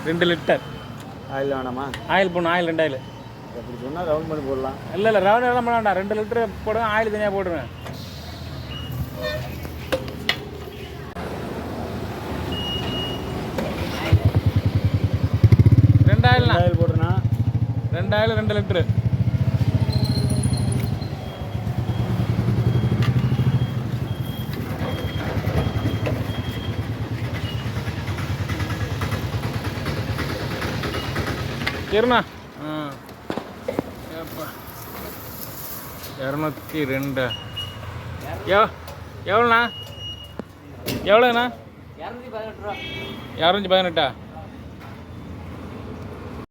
ரெண்டு litre oil வேணாமா? Oil போடணும். Oil 2 oil. அப்படி சொன்னால் ரவுண்ட் பண்ணி போடலாம். இல்லை ரவுண்ட் எல்லாம் பண்ண வேண்டாம். 2 லிட்டரு போடுவேன். ஆயில் தனியாக போடுவேன். ஆயில் போடுறேன்னா 2 ஆயில் 2 லிட்டரு. சரிண்ணா. 202 எவ்வளோண்ணா? எவ்வளோண்ணா? 218.